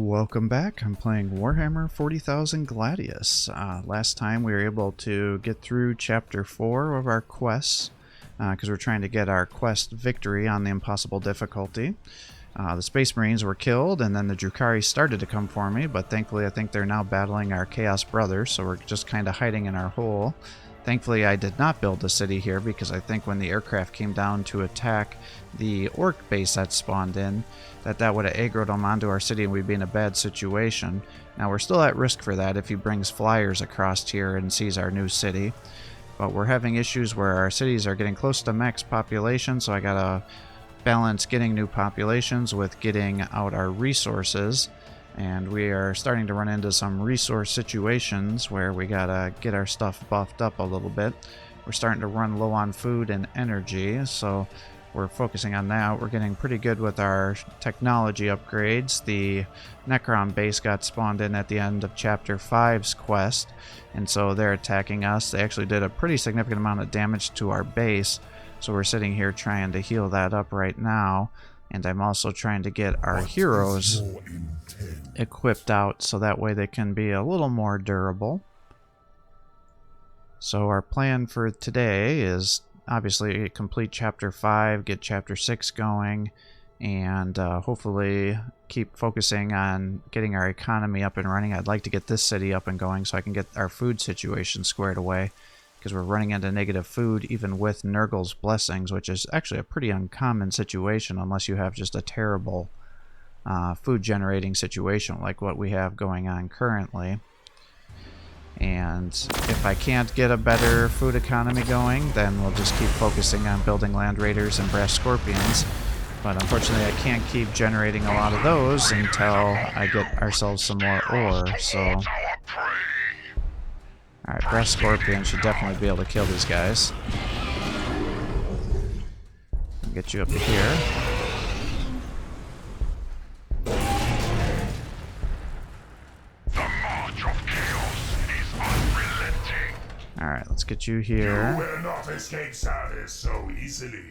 Welcome back. I'm playing Warhammer 40,000 Gladius. Last time we were able to get through Chapter 4 of our quests, because we're trying to get our quest victory on the impossible difficulty. The Space Marines were killed, and then the Drukhari started to come for me, but thankfully I think they're now battling our Chaos Brothers, so we're just kind of hiding in our hole. Thankfully I did not build a city here, because I think when the aircraft came down to attack the Orc base that spawned in, that would have aggroed them onto our city and we'd be in a bad situation. Now we're still at risk for that if he brings flyers across here and sees our new city. But we're having issues where our cities are getting close to max population, so I gotta balance getting new populations with getting out our resources. And we are starting to run into some resource situations where we gotta get our stuff buffed up a little bit. We're starting to run low on food and energy, so we're focusing on that. We're getting pretty good with our technology upgrades. The Necron base got spawned in at the end of Chapter 5's quest, and so they're attacking us. They actually did a pretty significant amount of damage to our base, so we're sitting here trying to heal that up right now. And I'm also trying to get our heroes equipped out so that way they can be a little more durable. So our plan for today is obviously complete Chapter 5, get Chapter 6 going, and hopefully keep focusing on getting our economy up and running. I'd like to get this city up and going so I can get our food situation squared away, because we're running into negative food even with Nurgle's blessings, which is actually a pretty uncommon situation unless you have just a terrible food generating situation like what we have going on currently. And if I can't get a better food economy going, then we'll just keep focusing on building Land Raiders and Brass Scorpions. But unfortunately I can't keep generating a lot of those until I get ourselves some more ore, so... Alright, Brass Scorpion should definitely be able to kill these guys. I'll get you up to here. Alright, let's get you here. You will not escape service so easily.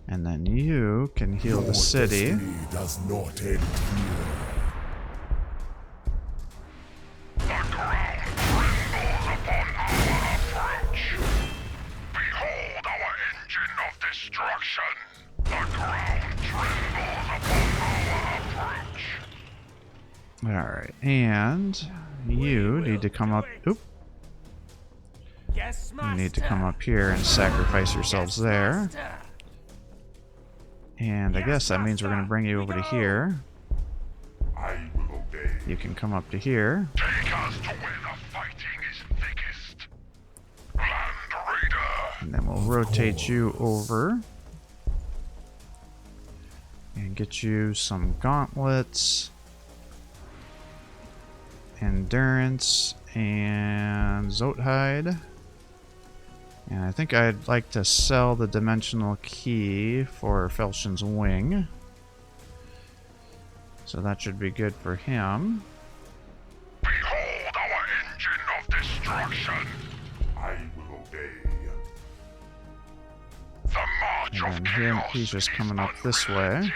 And then you can heal the city. Your destiny does not end here. The ground trembles upon our approach. Behold our engine of destruction. The ground trembles upon our approach. Alright, and you need to come up... Oop. You need to come up here and sacrifice yourselves there. And I guess that means we're going to bring you over to here. I will obey. You can come up to here. Take us to where the fighting is thickest. Land Raider. And then we'll rotate you over. And get you some gauntlets. Endurance. And Zothide. And I think I'd like to sell the dimensional key for Felshen's Wing. So that should be good for him. Behold our engine of destruction. I will obey. The march And then he's just coming up this way.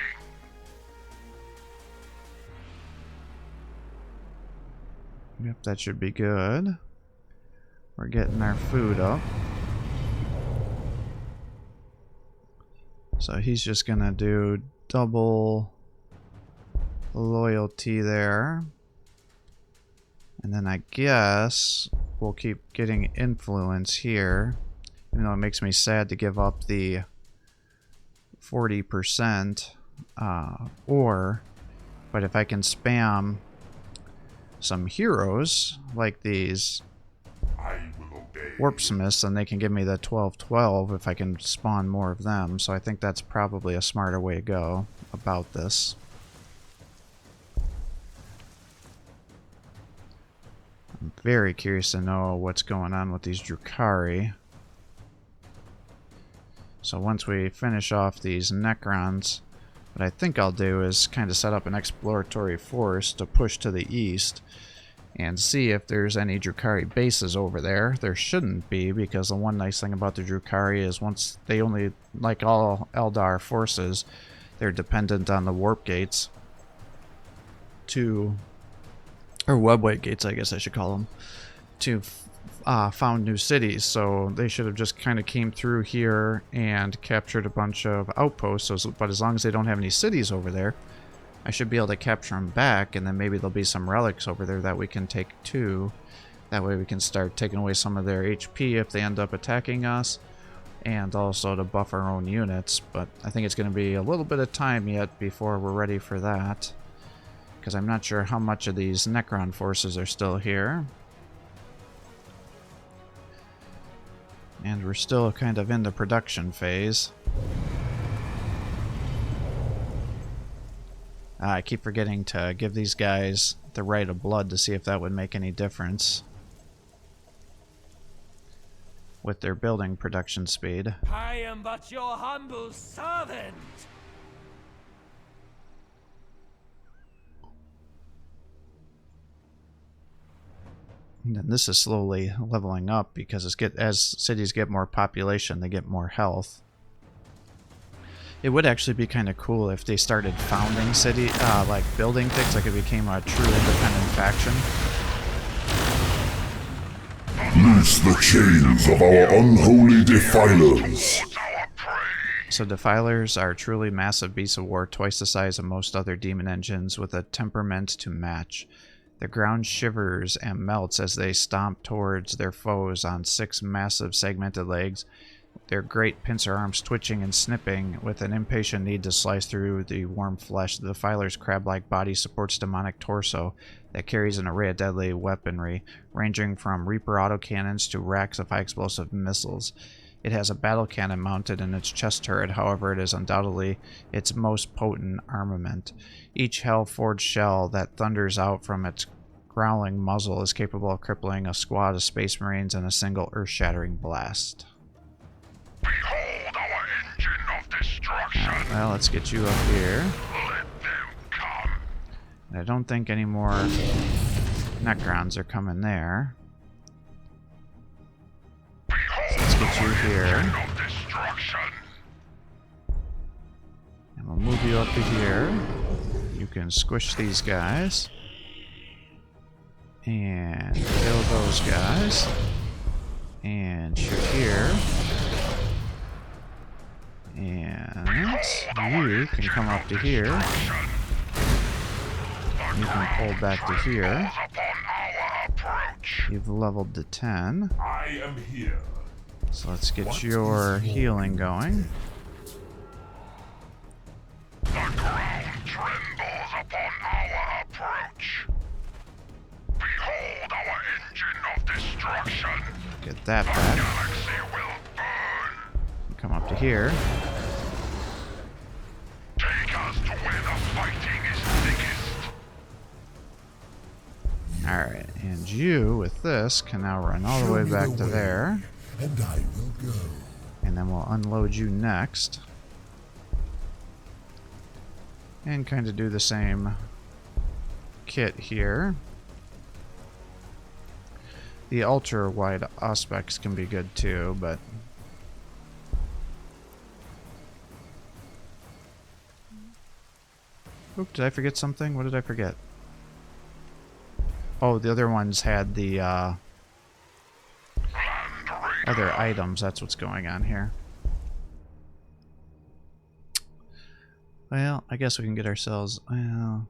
Yep, that should be good. We're getting our food up. So he's just gonna do double loyalty there. And then I guess we'll keep getting influence here. Even though it makes me sad to give up the 40% ore. But if I can spam some heroes like these Warpsmiths, and they can give me the 12-12 if I can spawn more of them. So I think that's probably a smarter way to go about this. I'm very curious to know what's going on with these Drukhari. So once we finish off these Necrons, what I think I'll do is kind of set up an exploratory force to push to the east and see if there's any Drukhari bases over there. There shouldn't be, because the one nice thing about the Drukhari is once they only, like all Eldar forces, they're dependent on the warp gates. to, or webway gates, I guess I should call them, to found new cities. So they should have just kind of came through here and captured a bunch of outposts. But as long as they don't have any cities over there, I should be able to capture them back, and then maybe there'll be some relics over there that we can take too. That way we can start taking away some of their HP if they end up attacking us, and also to buff our own units. But I think it's going to be a little bit of time yet before we're ready for that, because I'm not sure how much of these Necron forces are still here. And we're still kind of in the production phase. I keep forgetting to give these guys the right of blood to see if that would make any difference with their building production speed. I am but your humble servant. And then this is slowly leveling up because as cities get more population, they get more health. It would actually be kind of cool if they started founding city, like building things, like it became a true independent faction. Loose the chains of our unholy defilers. So defilers are truly massive beasts of war, twice the size of most other demon engines, with a temperament to match. The ground shivers and melts as they stomp towards their foes on 6 massive segmented legs, their great pincer arms twitching and snipping with an impatient need to slice through the warm flesh. The defiler's crab-like body supports demonic torso that carries an array of deadly weaponry, ranging from Reaper autocannons to racks of high-explosive missiles. It has a battle cannon mounted in its chest turret, however it is undoubtedly its most potent armament. Each hell-forged shell that thunders out from its growling muzzle is capable of crippling a squad of Space Marines in a single earth-shattering blast. Behold our engine of destruction. Well, let's get you up here. Let them come. And I don't think any more Necrons are coming there. Behold Let's get you here. engine of destruction. And we'll move you up to here. You can squish these guys. And kill those guys. And shoot here. And you can come up to here. You can pull back to here. You've leveled to 10. I am here. So let's get your healing going. The ground trembles upon our approach. Behold our engine of destruction. Get that back. Galaxy will burn. Come up to here. Take us to where the fighting is thickest. Alright, and you, with this, can now run all the way back to there. And I will go. And then we'll unload you next. And kind of do the same kit here. The ultra-wide aspects can be good too, but... Oop, did I forget something? What did I forget? Oh, the other ones had the other items. That's what's going on here. Well, I guess we can get ourselves... Well,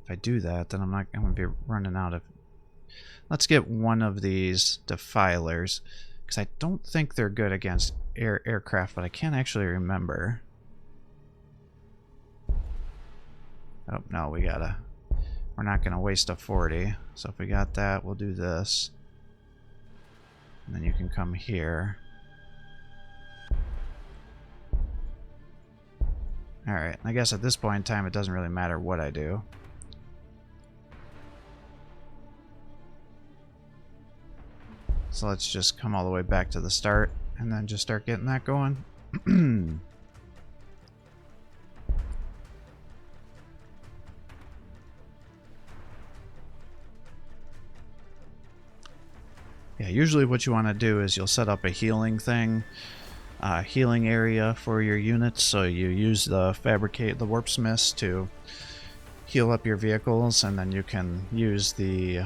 if I do that, then I'm going to be running out of... Let's get one of these defilers, because I don't think they're good against aircraft, but I can't actually remember. Oh, no, we gotta... We're not going to waste a 40. So if we got that, we'll do this. And then you can come here. Alright, I guess at this point in time it doesn't really matter what I do. So let's just come all the way back to the start and then just start getting that going. Yeah, usually what you want to do is you'll set up a healing thing, healing area for your units. So you use the warpsmiths to heal up your vehicles, and then you can use the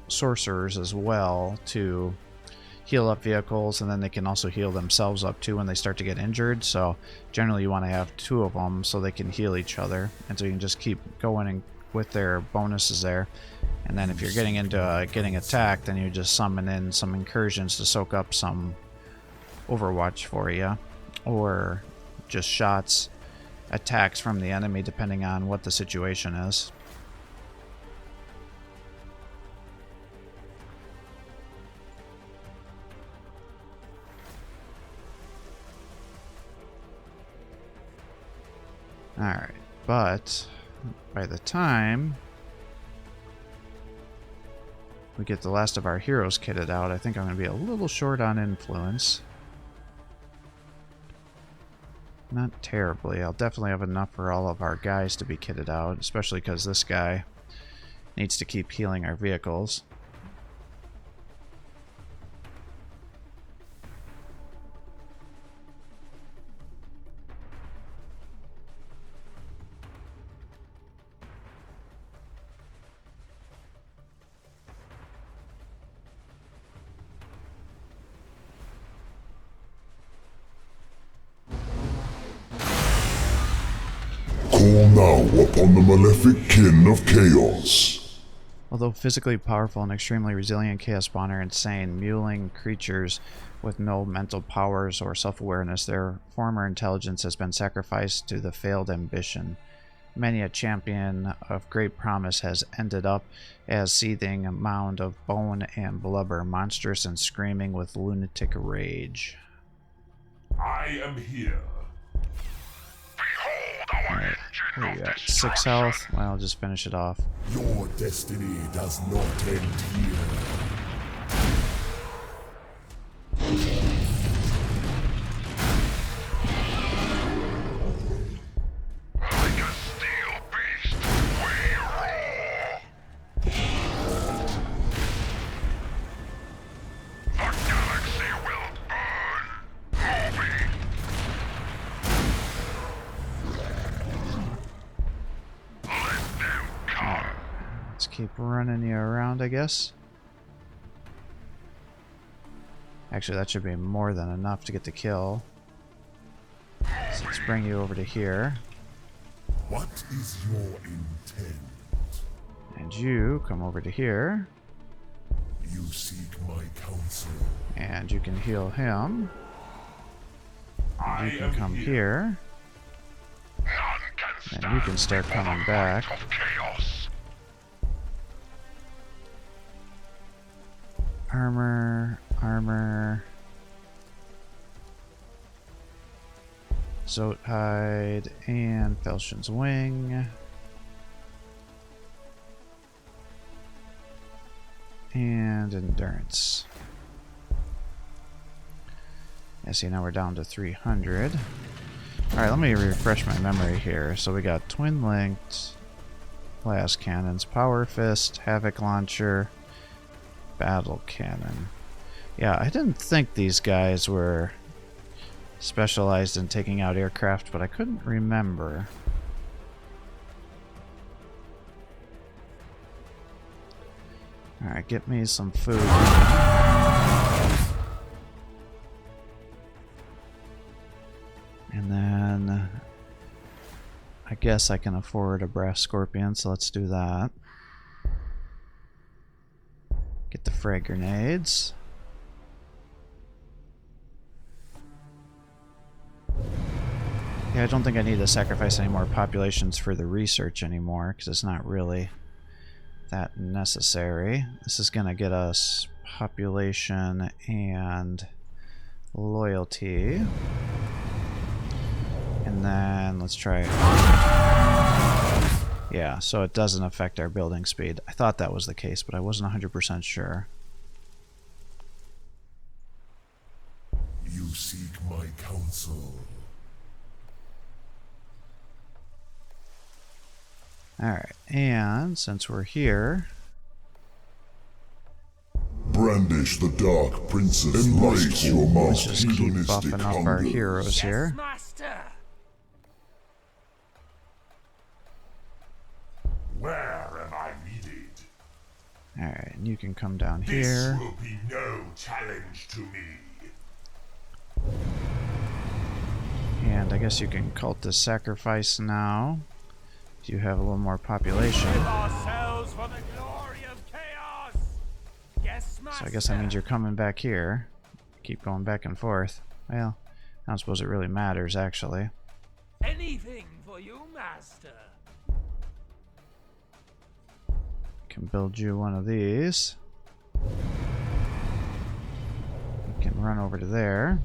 sorcerers as well to heal up vehicles, and then they can also heal themselves up too when they start to get injured. So generally you want to have 2 of them so they can heal each other, and so you can just keep going and with their bonuses there. And then if you're getting into getting attacked, then you just summon in some incursions to soak up some overwatch for you, or just shots, attacks from the enemy, depending on what the situation is. Alright, but by the time we get the last of our heroes kitted out, I think I'm going to be a little short on influence. Not terribly. I'll definitely have enough for all of our guys to be kitted out, especially because this guy needs to keep healing our vehicles. Call now upon the malefic kin of chaos. Although physically powerful and extremely resilient, Chaos Spawn are insane, muling creatures with no mental powers or self-awareness. Their former intelligence has been sacrificed to the failed ambition. Many a champion of great promise has ended up as seething mound of bone and blubber, monstrous and screaming with lunatic rage. I am here. Behold our Alright, engine we of got 6 destruction. health. Well, I'll just finish it off. Your destiny does not end here. Like a steel beast, we roar. The galaxy will burn. Moving. Let them come. Let's keep running you around, I guess. Actually, that should be more than enough to get the kill. So let's bring you over to here. What is your intent? And you come over to here. You seek my counsel. And you can heal him. I You can am come here. here. None can And you can start before the coming might back. of chaos. Armor, armor. Zothide and Felshin's Wing. And Endurance. Yeah, see, now we're down to 300. Alright, let me refresh my memory here. So we got Twin Linked, Blast Cannons, Power Fist, Havoc Launcher, Battle Cannon. Yeah, I didn't think these guys were specialized in taking out aircraft, but I couldn't remember. Alright, get me some food. And then I guess I can afford a brass scorpion, so let's do that. Get the frag grenades. Yeah, I don't think I need to sacrifice any more populations for the research anymore, because it's not really that necessary. This is going to get us population and loyalty. And then let's try it. Yeah, so it doesn't affect our building speed. I thought that was the case, but I wasn't 100% sure. You seek my counsel. Alright, and since we're here, Brandish the Dark Princess. Embrace your let's most just keep hedonistic buffing up our hunger. heroes here. Master. Alright, and you can come down This here. will be no challenge to me. And I guess you can cult this sacrifice now. You have a little more population. Give ourselves for the glory of chaos. Yes, So master. I guess that means you're coming back here. Keep going back and forth. Well, I don't suppose it really matters, actually. Anything for you, master. Can build you one of these. You can run over to there.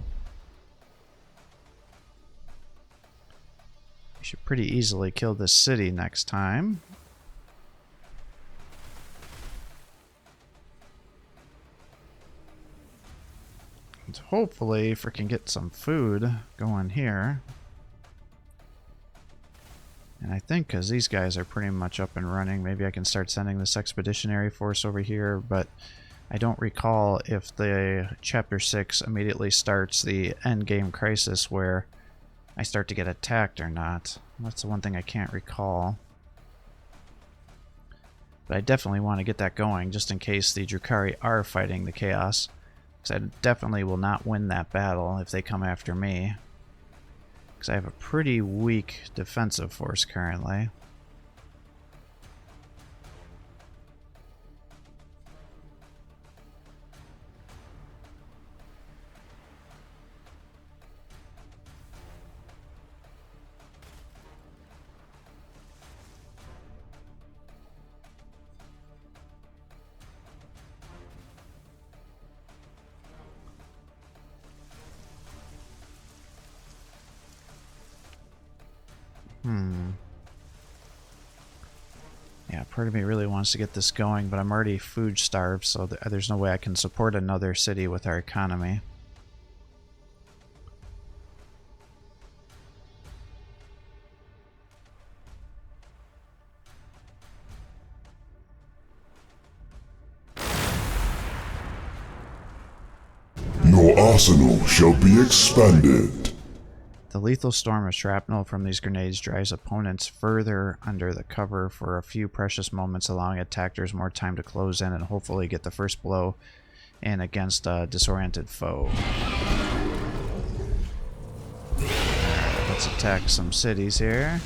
You should pretty easily kill this city next time. And hopefully freaking get some food going here. And I think because these guys are pretty much up and running, maybe I can start sending this expeditionary force over here, but I don't recall if the Chapter 6 immediately starts the endgame crisis where I start to get attacked or not. That's the one thing I can't recall. But I definitely want to get that going, just in case the Drukhari are fighting the Chaos. Because I definitely will not win that battle if they come after me. Because I have a pretty weak defensive force currently. Yeah, part of me really wants to get this going, but I'm already food starved, so there's no way I can support another city with our economy. Your arsenal shall be expanded. The lethal storm of shrapnel from these grenades drives opponents further under the cover for a few precious moments, allowing attackers more time to close in and hopefully get the first blow in against a disoriented foe. Let's attack some cities here.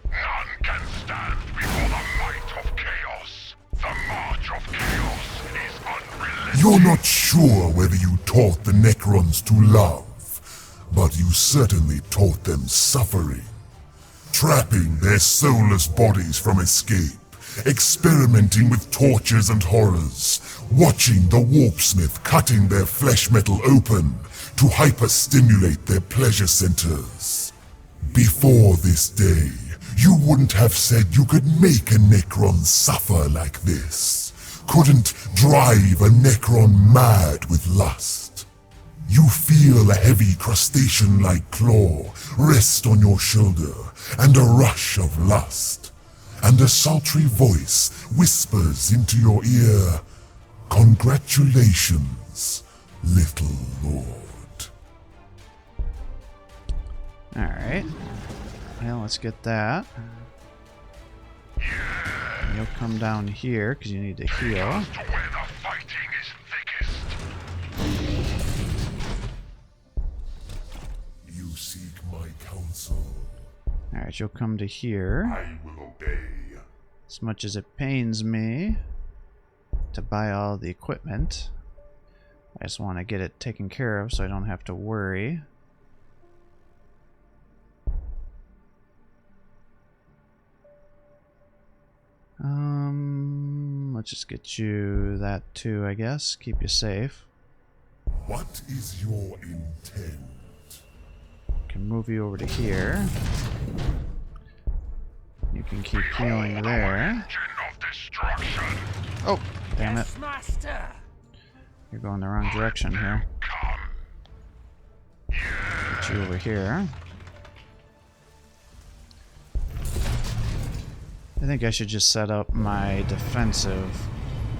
None can stand before the might of chaos. The march of chaos is unrelenting. You're not sure whether you taught the Necrons to love, but you certainly taught them suffering. Trapping their soulless bodies from escape, experimenting with tortures and horrors, watching the warpsmith cutting their flesh metal open to hyper-stimulate their pleasure centers. Before this day, you wouldn't have said you could make a Necron suffer like this. Couldn't drive a Necron mad with lust. You feel a heavy crustacean-like claw rest on your shoulder, and a rush of lust. And a sultry voice whispers into your ear, "Congratulations, little lord." Alright. Well, let's get that. And you'll come down here because you need to heal. To where the fighting is thickest. You seek my counsel. Alright, you'll come to here. I will obey. As much as it pains me to buy all the equipment, I just want to get it taken care of so I don't have to worry. Let's just get you that too, I guess. Keep you safe. What is your intent? Can move you over to here. You can keep healing there. Engine of destruction. Oh, damn it. Yes, master. You're going the wrong direction here. Come. Get you over here. I think I should just set up my defensive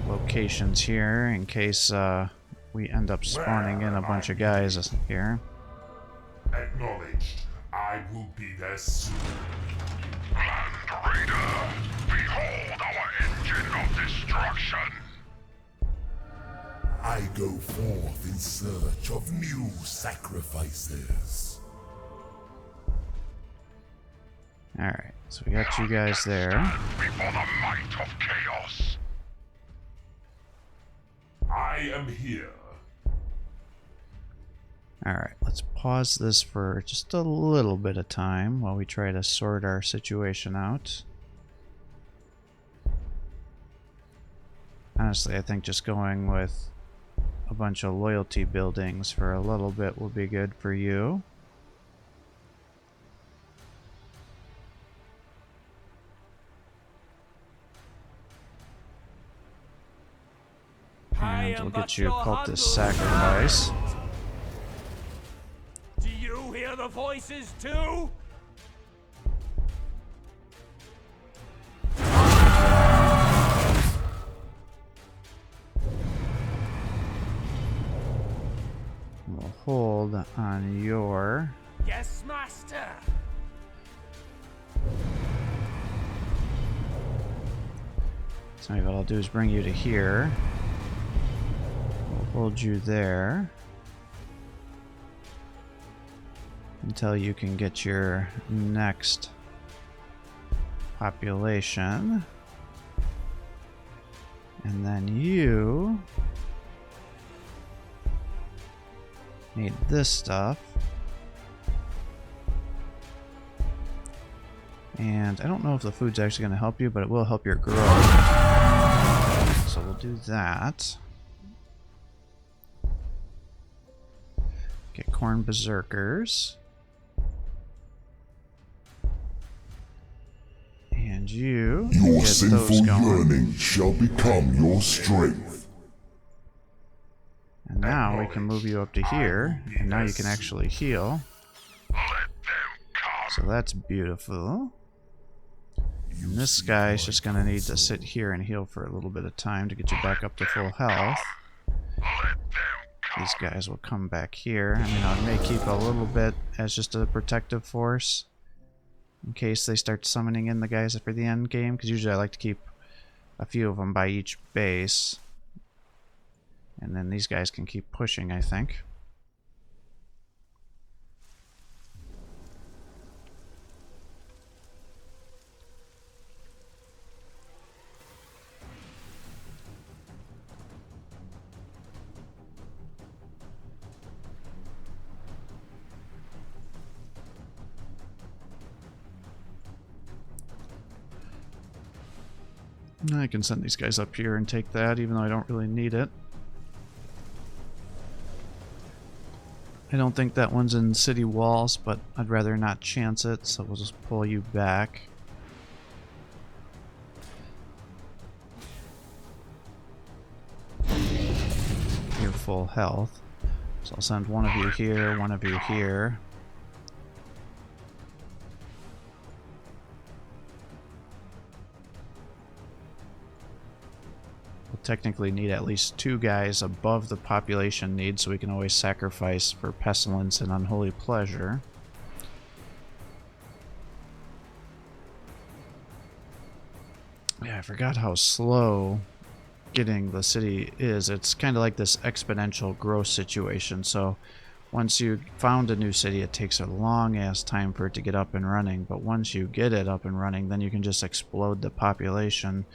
locations here in case we end up spawning in a bunch of guys here. Acknowledged. I will be there soon. Land Raider, behold go forth in search of new sacrifices. Alright, so we got you guys there. Before the might of chaos. I am here. Alright, let's pause this for just a little bit of time while we try to sort our situation out. Honestly, I think just going with a bunch of loyalty buildings for a little bit will be good for you. And we'll get you cultist sacrifice. Do you hear the voices too? We'll hold on your... Yes, master. So maybe what I'll do is bring you to here. We'll hold you there until you can get your next population. And then you need this stuff. And I don't know if the food's actually going to help you, but it will help your growth. So we'll do that. Get corn berserkers. And you Your get sinful those going. yearning shall become your strength. And now we can move you up to here, and now you can actually heal. So that's beautiful. And this guy is just going to need to sit here and heal for a little bit of time to get you back up to full health. These guys will come back here. I mean, I may keep a little bit as just a protective force in case they start summoning in the guys for the end game, because usually I like to keep a few of them by each base. And then these guys can keep pushing, I think. I can send these guys up here and take that, even though I don't really need it. I don't think that one's in city walls, but I'd rather not chance it, so we'll just pull you back. You're full health. So I'll send one of you here, one of you here. Technically need at least 2 guys above the population need, so we can always sacrifice for pestilence and unholy pleasure. Yeah, I forgot how slow getting the city is. It's kind of like this exponential growth situation. So once you found a new city, it takes a long ass time for it to get up and running, but once you get it up and running, then you can just explode the population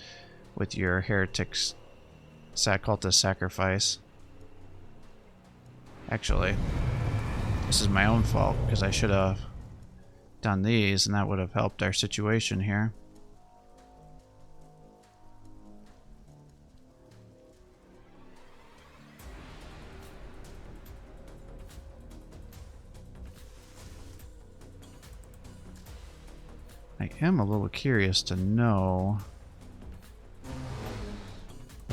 with your heretics cultist sacrifice. Actually, this is my own fault, because I should have done these, and that would have helped our situation here. I am a little curious to know...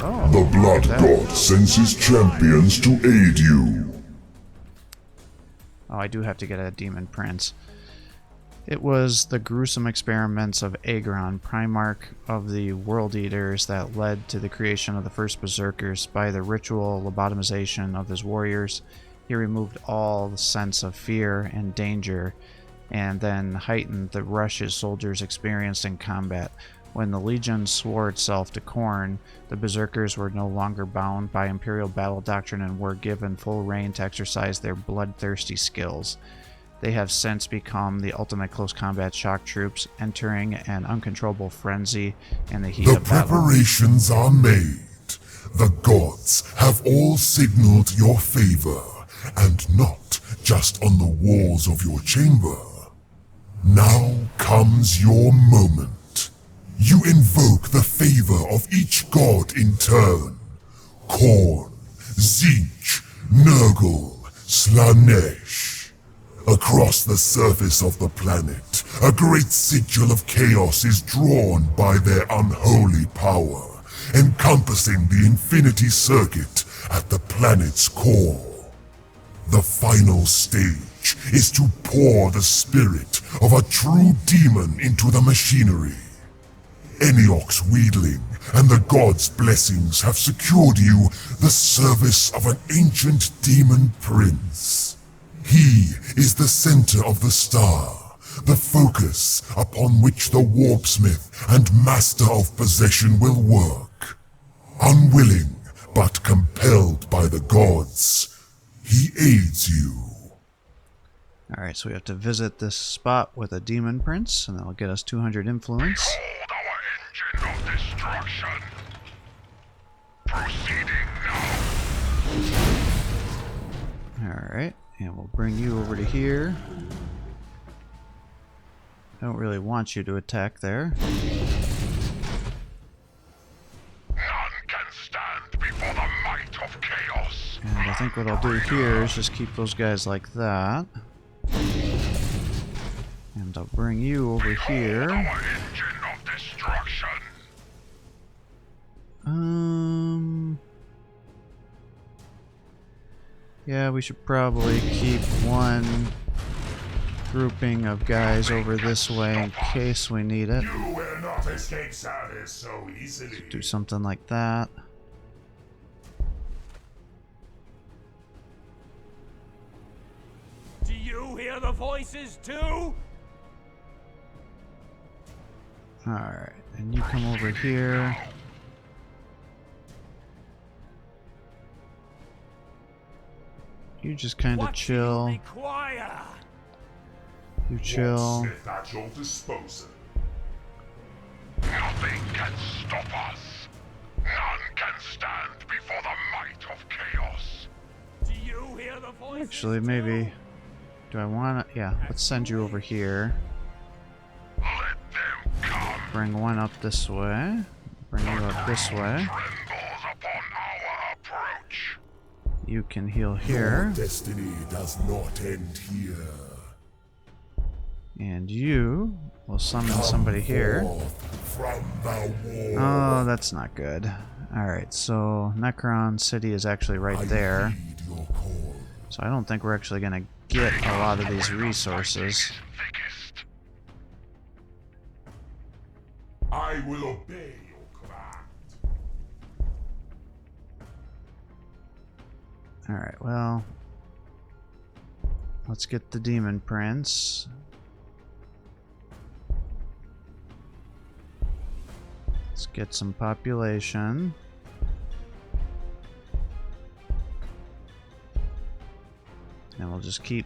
Oh, The Blood God sends his champions to aid you. Oh, I do have to get a Demon Prince. It was the gruesome experiments of Agron, Primarch of the World Eaters, that led to the creation of the first Berserkers. By the ritual lobotomization of his warriors, he removed all the sense of fear and danger, and then heightened the rush his soldiers experienced in combat. When the Legion swore itself to Khorne, the Berserkers were no longer bound by Imperial battle doctrine and were given full reign to exercise their bloodthirsty skills. They have since become the ultimate close combat shock troops, entering an uncontrollable frenzy in the heat of battle. The preparations are made. The gods have all signaled your favor, and not just on the walls of your chamber. Now comes your moment. You invoke the favor of each god in turn. Khorne, Tzeentch, Nurgle, Slaanesh. Across the surface of the planet, a great sigil of chaos is drawn by their unholy power, encompassing the infinity circuit at the planet's core. The final stage is to pour the spirit of a true demon into the machinery. Eniox's wheedling and the gods' blessings have secured you the service of an ancient demon prince. He is the center of the star, the focus upon which the warpsmith and master of possession will work. Unwilling, but compelled by the gods, he aids you. Alright, so we have to visit this spot with a demon prince, and that'll get us 200 influence. Behold our engine of destruction. Proceeding now. Alright, and we'll bring you over to here. I don't really want you to attack there. None can stand before the might of chaos. And I think what I'll do here is just keep those guys like that. And I'll bring you over here. Our engine of destruction. Yeah, we should probably keep one grouping of guys over this way in case we need it. You will not escape service so easily. Do something like that. Do you hear the voices too? Alright, and you come over here. You just kind of What do you chill. require? You chill. Smith at your disposal. Nothing can stop us. None can stand before the might of chaos. Do you hear the voices Actually, maybe. Do I want to? Yeah, let's send you over here. Let them come. Bring one up this way. Bring you up this way. Trembles upon our approach. You can heal here. Destiny does not end here. And you will summon somebody here. From the war. Oh, that's not good. Alright, so Necron City is actually right there. Heed your call. So I don't think we're actually going to get a lot of these resources. Thickest. I will obey your command. Alright, well, let's get the Demon Prince. Let's get some population. And we'll just keep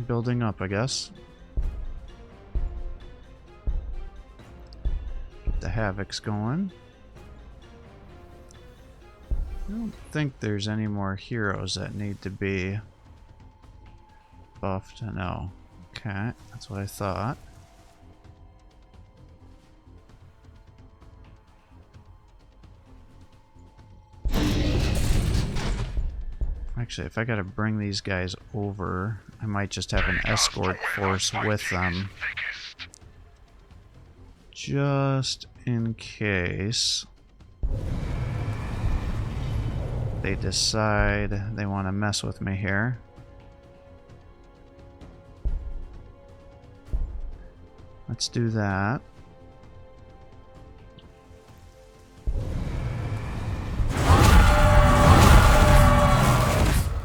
building up, I guess. Get the Havocs going. I don't think there's any more heroes that need to be buffed. No. Okay, that's what I thought. Actually, if I gotta bring these guys over, I might just have an escort force with them. Just in case they decide they want to mess with me here. Let's do that.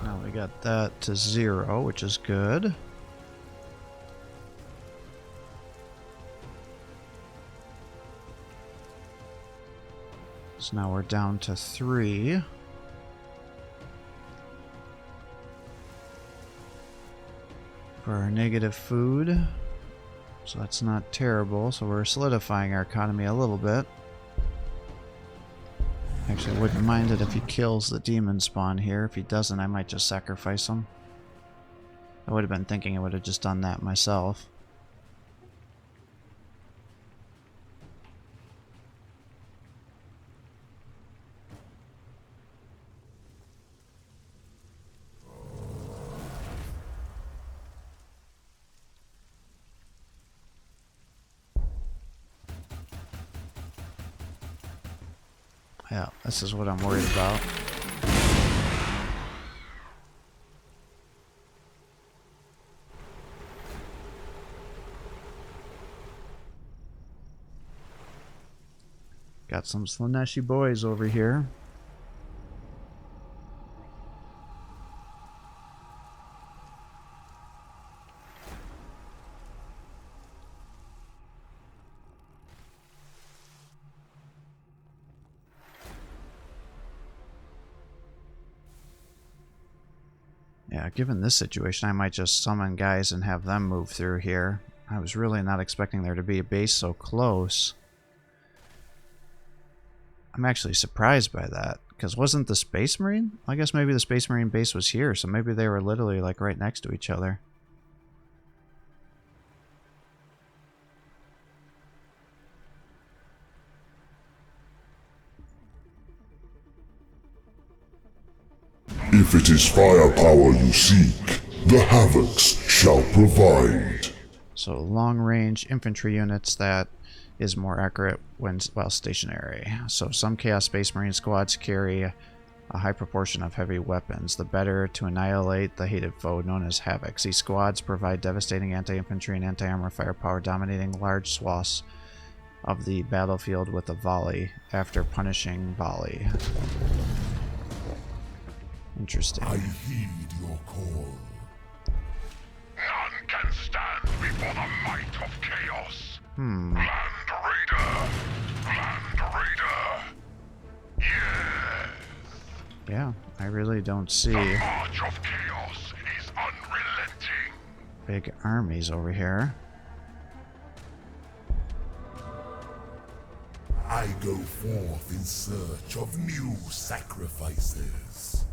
Now we got that to 0, which is good. So now we're down to 3. For our negative food. So that's not terrible. So we're solidifying our economy a little bit. Actually, I wouldn't mind it if he kills the demon spawn here. If he doesn't, I might just sacrifice him. I would have been thinking I would have just done that myself. Yeah, this is what I'm worried about. Got some Slaneshi boys over here. Yeah, given this situation, I might just summon guys and have them move through here. I was really not expecting there to be a base so close. I'm actually surprised by that, because wasn't the Space Marine? I guess maybe the Space Marine base was here, so maybe they were literally like right next to each other. If it is firepower you seek, the Havocs shall provide. So long-range infantry units, that is more accurate when while stationary. So some Chaos Space Marine squads carry a high proportion of heavy weapons, the better to annihilate the hated foe known as Havocs. These squads provide devastating anti-infantry and anti-armor firepower, dominating large swaths of the battlefield with a volley after punishing volley. Interesting. I heed your call. None can stand before the might of chaos. Land Raider! Land Raider! Yes! Yeah, I really don't see The march of chaos is unrelenting. big armies over here. I go forth in search of new sacrifices.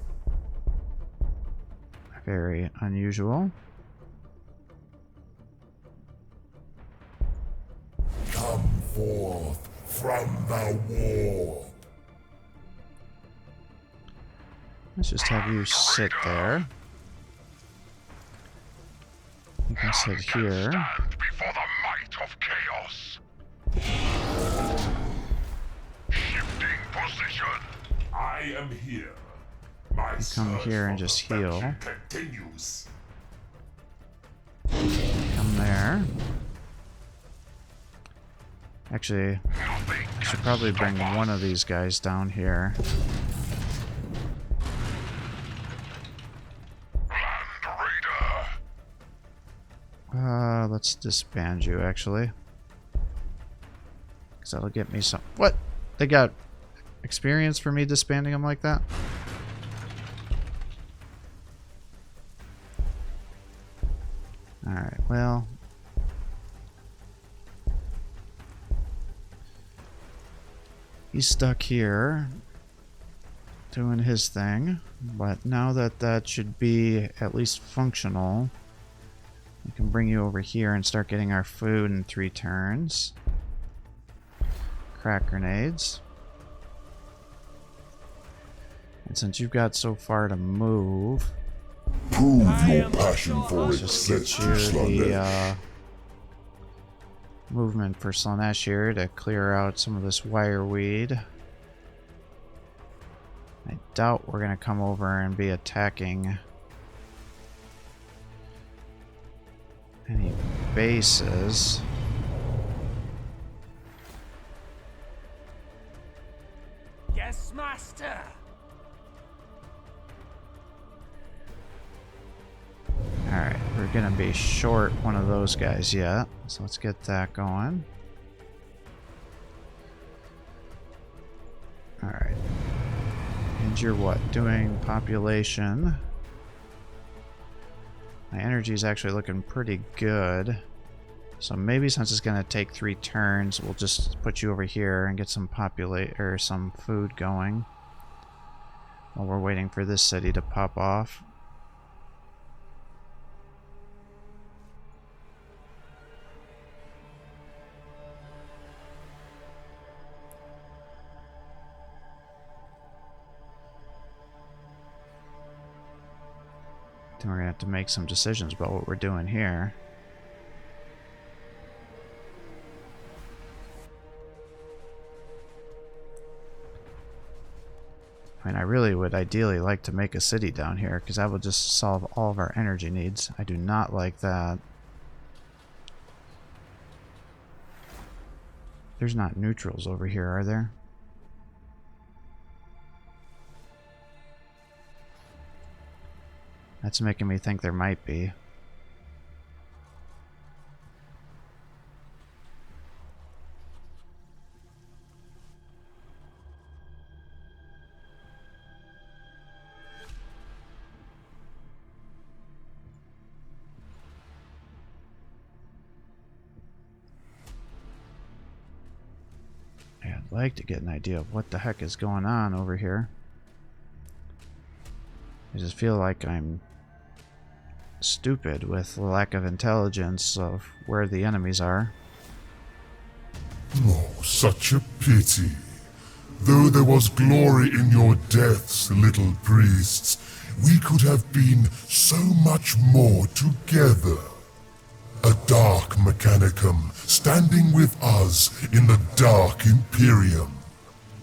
Very unusual. Come forth from the war. Let's just have you sit there. You can sit here. Stand before the might of chaos. Shifting position. I am here. My come here and just heal. Continues. Come there. Actually, I should probably bring one of these guys down here. Let's disband you, actually. Because that'll get me some... What? They got experience for me disbanding them like that? Alright, well... He's stuck here, doing his thing, but now that that should be at least functional, we can bring you over here and start getting our food in 3 turns. Crack grenades. And since you've got so far to move, Prove your passion for it. just get you the movement for Slanesh here to clear out some of this wireweed. I doubt we're going to come over and be attacking any bases. Yes, master. Alright, we're gonna be short one of those guys yet, so let's get that going. Alright. And you're what? Doing population. My energy is actually looking pretty good. So maybe since it's going to take 3 turns, we'll just put you over here and get some some food going while we're waiting for this city to pop off. Then we're going to have to make some decisions about what we're doing here. I mean, I really would ideally like to make a city down here, because that would just solve all of our energy needs. I do not like that. There's not neutrals over here, are there? That's making me think there might be. Yeah, I'd like to get an idea of what the heck is going on over here. I just feel like I'm stupid with the lack of intelligence of where the enemies are. Oh, such a pity. Though there was glory in your deaths, little priests, we could have been so much more together. A dark mechanicum standing with us in the Dark Imperium.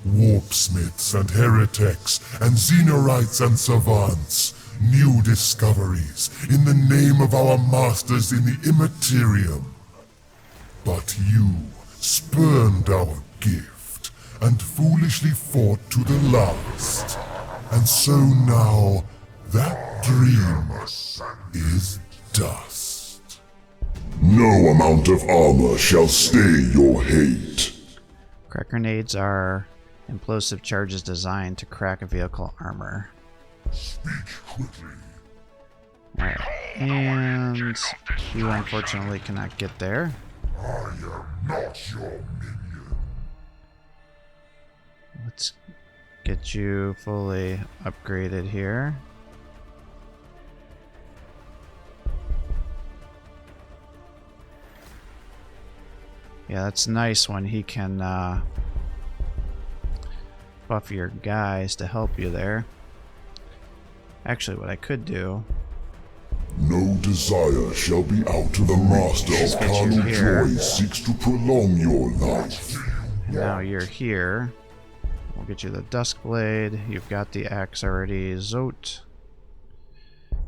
Warpsmiths and heretics and xenorites and savants. New discoveries in the name of our masters in the Immaterium. But you spurned our gift and foolishly fought to the last. And so now, that dream is dust. No amount of armor shall stay your hate. Crack grenades are implosive charges designed to crack a vehicle armor. Speak quickly. Alright, and you unfortunately cannot get there. I am not your minion. Let's get you fully upgraded here. Yeah, that's nice when he can buff your guys to help you there. Actually, what I could do... No desire shall be out of the master of carnal joy seeks to prolong your life. And now you're here. We'll get you the Duskblade. You've got the axe already. Zote.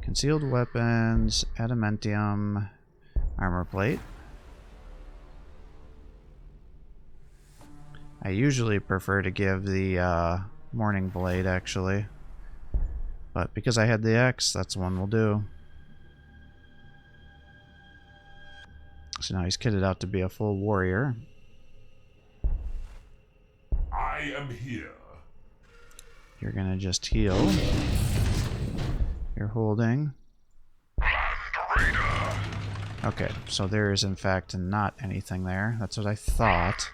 Concealed weapons. Adamantium. Armor plate. I usually prefer to give the Morning Blade, actually. But because I had the axe, that's the one we'll do. So now he's kitted out to be a full warrior. I am here. You're gonna just heal. You're holding. Okay, so there is in fact not anything there. That's what I thought.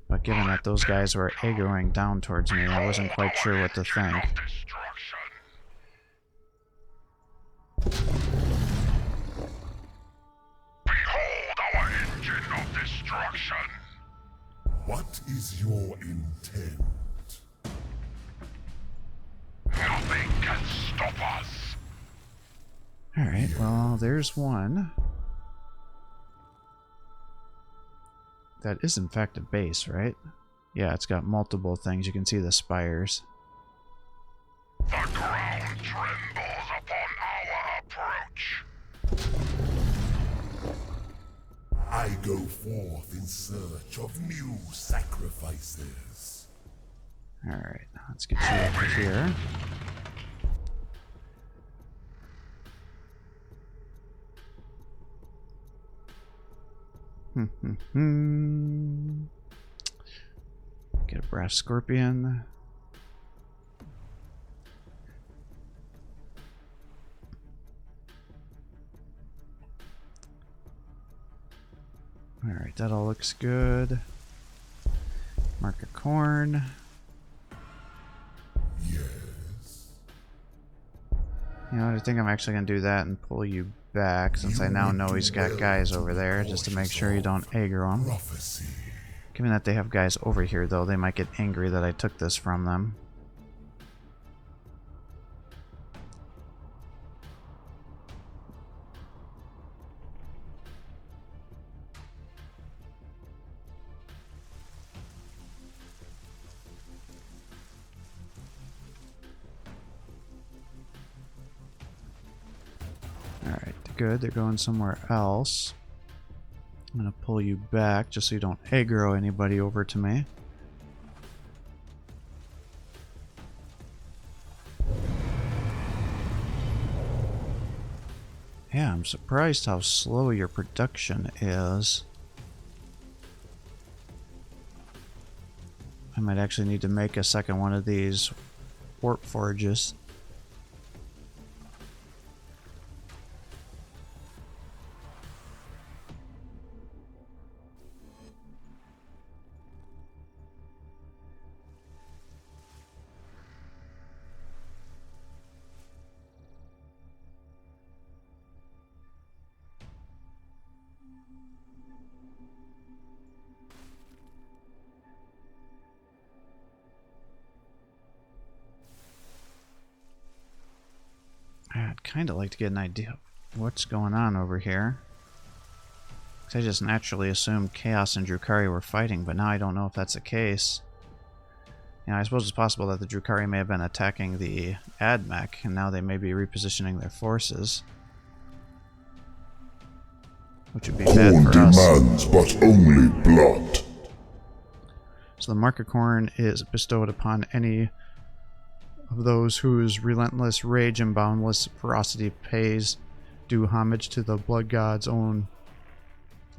But given that those guys were aggroing down towards me, I wasn't quite sure what to think. What is your intent? Nothing can stop us. Alright, well, there's one. That is in fact a base, right? Yeah, it's got multiple things. You can see the spires. The ground trembles upon our approach. I go forth in search of new sacrifices. Alright, let's get you over here. Get a brass scorpion. Alright, that all looks good. Mark a corn. Yes. You know, I think I'm actually going to do that and pull you back, since I now know he's got guys over there, just to make sure you don't aggro him. Prophecy. Given that they have guys over here, though, they might get angry that I took this from them. Alright, good. They're going somewhere else. I'm going to pull you back just so you don't aggro anybody over to me. Yeah, I'm surprised how slow your production is. I might actually need to make a second one of these warp forges. I'd kind of like to get an idea of what's going on over here. 'Cause I just naturally assumed Chaos and Drukhari were fighting, but now I don't know if that's the case. You know, I suppose it's possible that the Drukhari may have been attacking the AdMech, and now they may be repositioning their forces. Which would be bad Corn for us. demands but only blood. So the mark of corn is bestowed upon any of those whose relentless rage and boundless ferocity pays due homage to the blood god's own.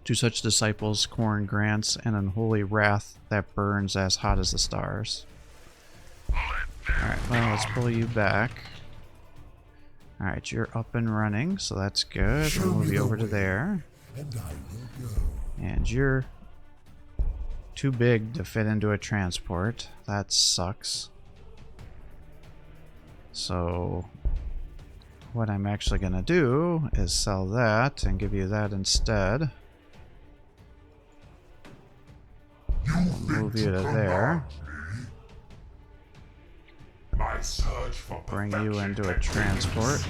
To such disciples, corn grants an unholy wrath that burns as hot as the stars. Alright, well, let's pull you back. Alright, you're up and running, so that's good. We'll move you over to there. And I will go. And you're too big to fit into a transport. That sucks. So what I'm actually going to do is sell that and give you that instead. Move you to there. My search for Bring you into a transport.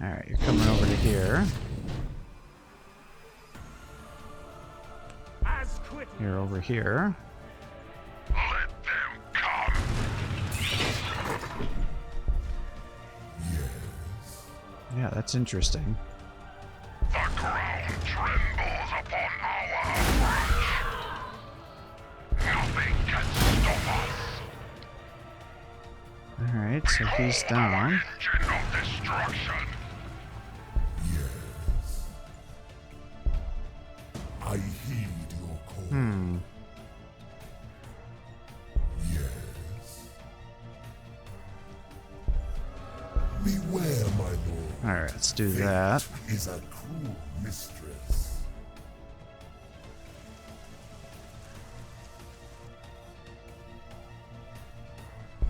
Alright, you're coming over to here. As quickly. You're over here. Let them come. Yes. Yeah, that's interesting. The ground trembles upon our approach. Nothing can stop us. Alright, so he's down. Engine of destruction. Yes. I heed your call. Yes. Beware, my lord. Alright, let's do that. Is a cruel mistress.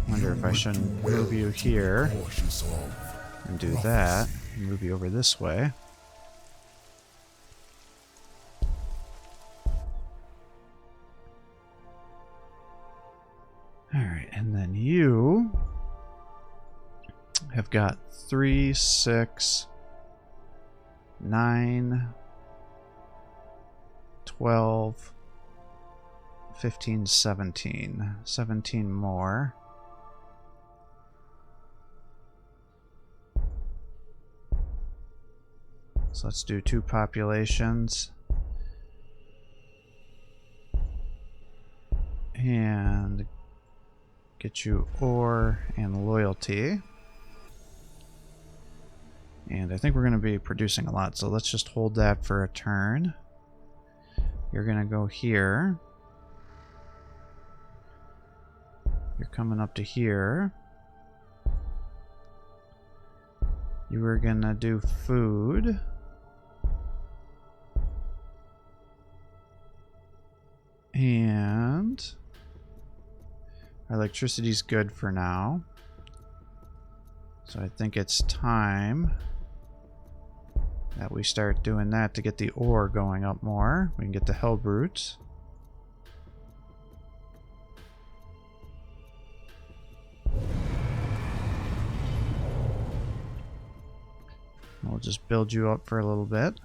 Wonder if I shouldn't move you here Cautious of and do that. Move you over this way. Alright, and then you have got 3, 6, 9, 12, 15, 17. 17 more. So let's do 2 populations. And get you ore and loyalty. And I think we're going to be producing a lot, so let's just hold that for a turn. You're gonna go here. You're coming up to here. You were gonna do food. And electricity's good for now. So I think it's time that we start doing that to get the ore going up more. We can get the Hellbrutes. We'll just build you up for a little bit.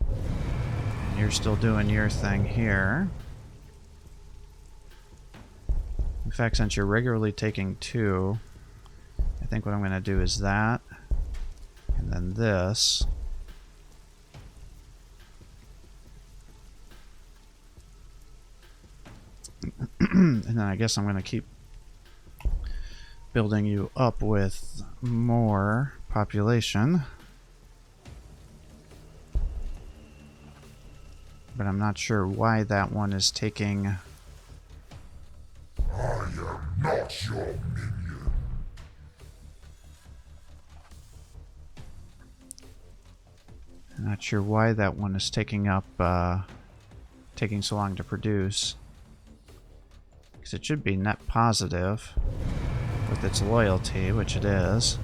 And you're still doing your thing here. In fact, since you're regularly taking 2, I think what I'm going to do is that. And then this. And then I guess I'm going to keep building you up with more population. But I'm not sure why that one is taking... I am not your minion. I'm not sure why that one is taking up, taking so long to produce. Because it should be net positive with its loyalty, which it is.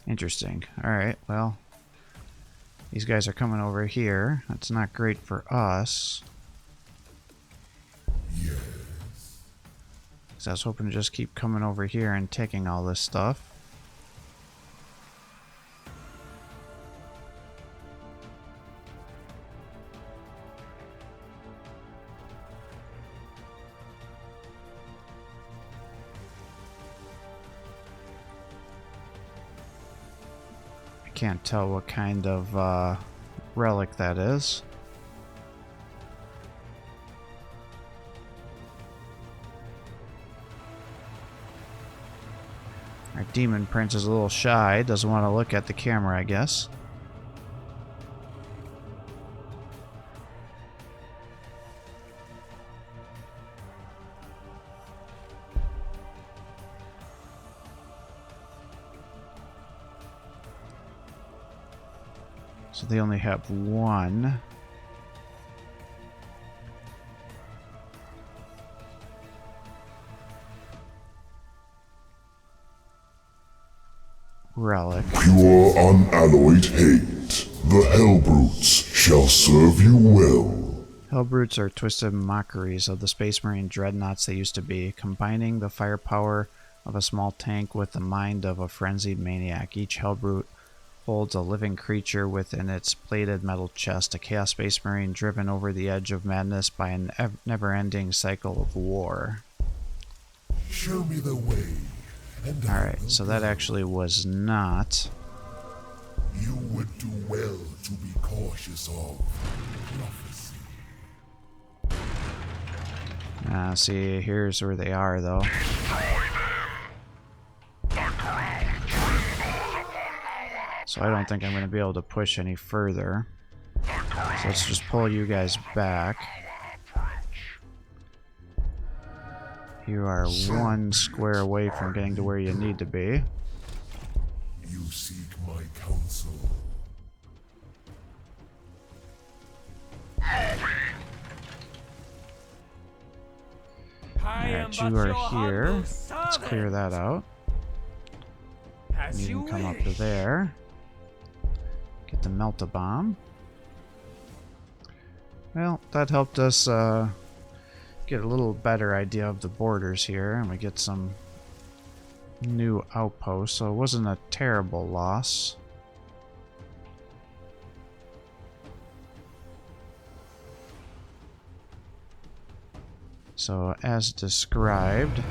Interesting. Alright, well, these guys are coming over here. That's not great for us. Yes. Because I was hoping to just keep coming over here and taking all this stuff. Can't tell what kind of relic that is. Our demon prince is a little shy, doesn't want to look at the camera, I guess. So they only have 1. Relic. Pure unalloyed hate. The Hellbrutes shall serve you well. Hellbrutes are twisted mockeries of the Space Marine dreadnoughts they used to be, combining the firepower of a small tank with the mind of a frenzied maniac. Each Hellbrute holds a living creature within its plated metal chest, a Chaos Space Marine driven over the edge of madness by a never-ending cycle of war. Show me the way. Alright, so that actually was not... You would do well to be cautious of prophecy. See, here's where they are, though. So I don't think I'm going to be able to push any further. So let's just pull you guys back. You are 1 square away from getting to where you need to be. You seek my counsel. Alright, you are here. Let's clear that out. You can come up to there. Get the melt-a-bomb. Well, that helped us get a little better idea of the borders here, and we get some new outposts, so it wasn't a terrible loss. So, as described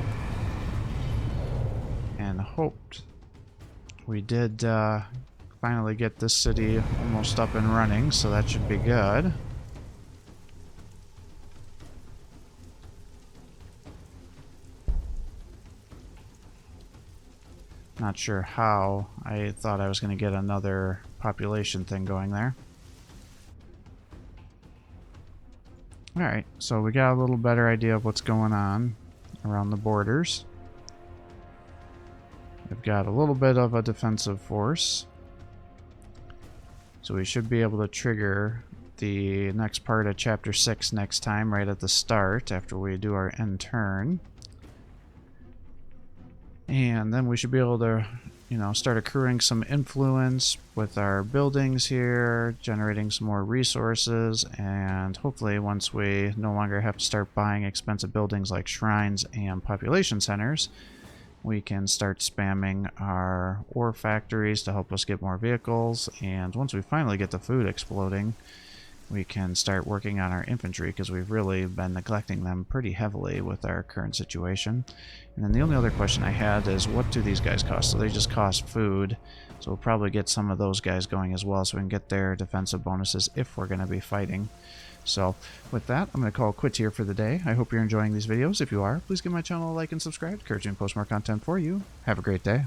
and hoped, we did finally get this city almost up and running, so that should be good. Not sure how. I thought I was going to get another population thing going there. Alright, so we got a little better idea of what's going on around the borders. We've got a little bit of a defensive force. So we should be able to trigger the next part of Chapter 6 next time, right at the start, after we do our end turn. And then we should be able to, you know, start accruing some influence with our buildings here, generating some more resources, and hopefully once we no longer have to start buying expensive buildings like shrines and population centers, we can start spamming our ore factories to help us get more vehicles. And once we finally get the food exploding, we can start working on our infantry, because we've really been neglecting them pretty heavily with our current situation. And then the only other question I had is, what do these guys cost? So they just cost food, so we'll probably get some of those guys going as well, so we can get their defensive bonuses if we're going to be fighting. So with that, I'm going to call it quits here for the day. I hope you're enjoying these videos. If you are, please give my channel a like and subscribe. Encourage me to post more content for you. Have a great day.